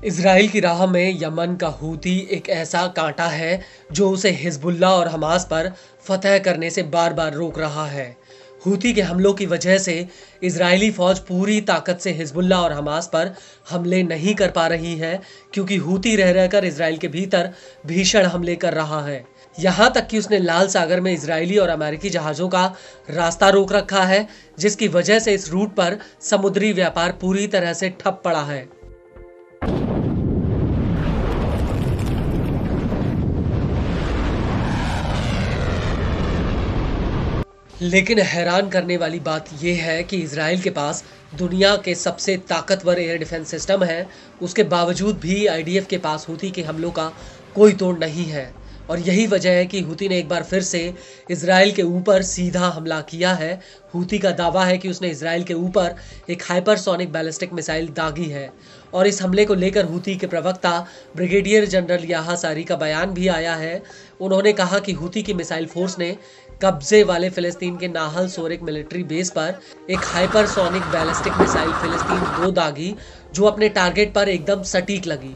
Israel की राह में यमन का हूती एक ऐसा कांटा है जो उसे हिजबुल्लाह और हमास पर फतह करने से बार बार रोक रहा है। हूती के हमलों की वजह से इजरायली फौज पूरी ताकत से हिजबुल्लाह और हमास पर हमले नहीं कर पा रही है, क्योंकि हूती रह रहकर इजराइल के भीतर भीषण हमले कर रहा है। यहाँ तक कि उसने लाल सागर में इजरायली और अमेरिकी जहाज़ों का रास्ता रोक रखा है, जिसकी वजह से इस रूट पर समुद्री व्यापार पूरी तरह से ठप पड़ा है। लेकिन हैरान करने वाली बात यह है कि इजराइल के पास दुनिया के सबसे ताकतवर एयर डिफेंस सिस्टम है, उसके बावजूद भी आईडीएफ के पास हूती के हमलों का कोई तोड़ नहीं है। और यही वजह है कि हूती ने एक बार फिर से इजराइल के ऊपर सीधा हमला किया है। हूती का दावा है कि उसने इजराइल के ऊपर एक हाइपरसोनिक बैलिस्टिक मिसाइल दागी है, और इस हमले को लेकर हूती के प्रवक्ता ब्रिगेडियर जनरल याहा सारी का बयान भी आया है। उन्होंने कहा कि हूती की मिसाइल फोर्स ने कब्जे वाले फिलिस्तीन के नाहल सोरेक मिलिट्री बेस पर एक हाइपरसोनिक बैलिस्टिक मिसाइल फिलिस्तीन 2 दागी, जो अपने टारगेट पर एकदम सटीक लगी।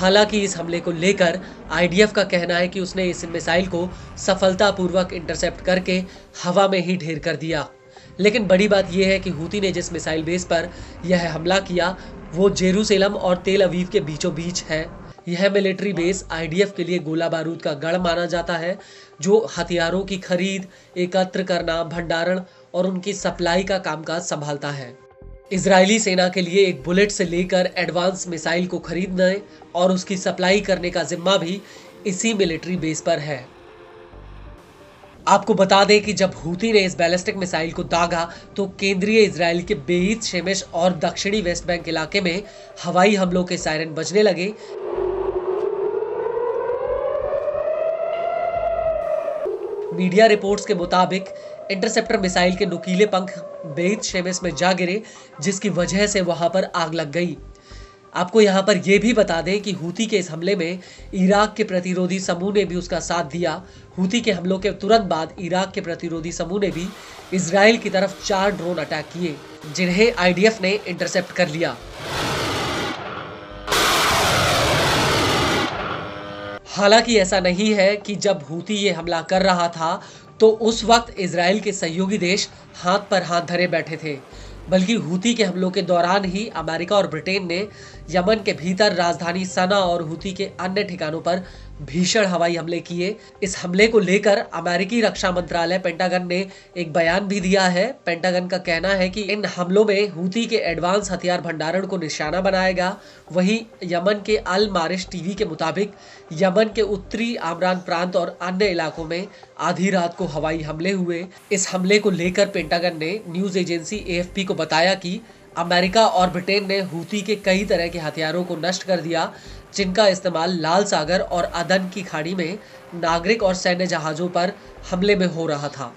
हालांकि इस हमले को लेकर आईडीएफ का कहना है कि उसने इस मिसाइल को सफलतापूर्वक इंटरसेप्ट करके हवा में ही ढेर कर दिया। लेकिन बड़ी बात यह है कि हूती ने जिस मिसाइल बेस पर यह हमला किया वो जेरूसलम और तेल अवीव के बीचों बीच है। यह मिलिट्री बेस आईडीएफ के लिए गोला बारूद का गढ़ माना जाता है, जो हथियारों की खरीद, एकत्र करना, भंडारण और उनकी सप्लाई का कामकाज संभालता है। इजरायली सेना के लिए एक बुलेट से लेकर एडवांस मिसाइल को खरीदने और उसकी सप्लाई करने का जिम्मा भी इसी मिलिट्री बेस पर है। आपको बता दें कि जब हूती ने इस बैलिस्टिक मिसाइल को दागा तो केंद्रीय इजराइल के बेईत शेमेश और दक्षिणी वेस्ट बैंक इलाके में हवाई हमलों के सायरन बजने लगे। मीडिया रिपोर्ट्स के मुताबिक इंटरसेप्टर मिसाइल के नुकीले पंख बेईत शेमेश में जा गिरे, जिसकी वजह से वहां पर आग लग गई। आपको यहां पर यह भी बता दें कि हूती के इस हमले में इराक के प्रतिरोधी समूह ने भी उसका साथ दिया। हूती के हमलों के तुरंत बाद इराक के प्रतिरोधी समूह ने भी इजराइल की तरफ 4 ड्रोन अटैक किए, जिन्हें आईडीएफ ने इंटरसेप्ट कर लिया। हालांकि ऐसा नहीं है कि जब हूती ये हमला कर रहा था तो उस वक्त इजराइल के सहयोगी देश हाथ पर हाथ धरे बैठे थे, बल्कि हूती के हमलों के दौरान ही अमेरिका और ब्रिटेन ने यमन के भीतर राजधानी सना और हूती के अन्य ठिकानों पर भीषण हवाई हमले किए। इस हमले को लेकर अमेरिकी रक्षा मंत्रालय पेंटागन ने एक बयान भी दिया है। पेंटागन का कहना है कि इन हमलों में हूती के एडवांस हथियार भंडारण को निशाना बनाएगा। वहीं यमन के अल मारिश टीवी के मुताबिक यमन के उत्तरी आमरान प्रांत और अन्य इलाकों में आधी रात को हवाई हमले हुए। इस हमले को लेकर पेंटागन ने न्यूज एजेंसी एएफपी को बताया कि अमेरिका और ब्रिटेन ने हूती के कई तरह के हथियारों को नष्ट कर दिया, जिनका इस्तेमाल लाल सागर और अदन की खाड़ी में नागरिक और सैन्य जहाजों पर हमले में हो रहा था।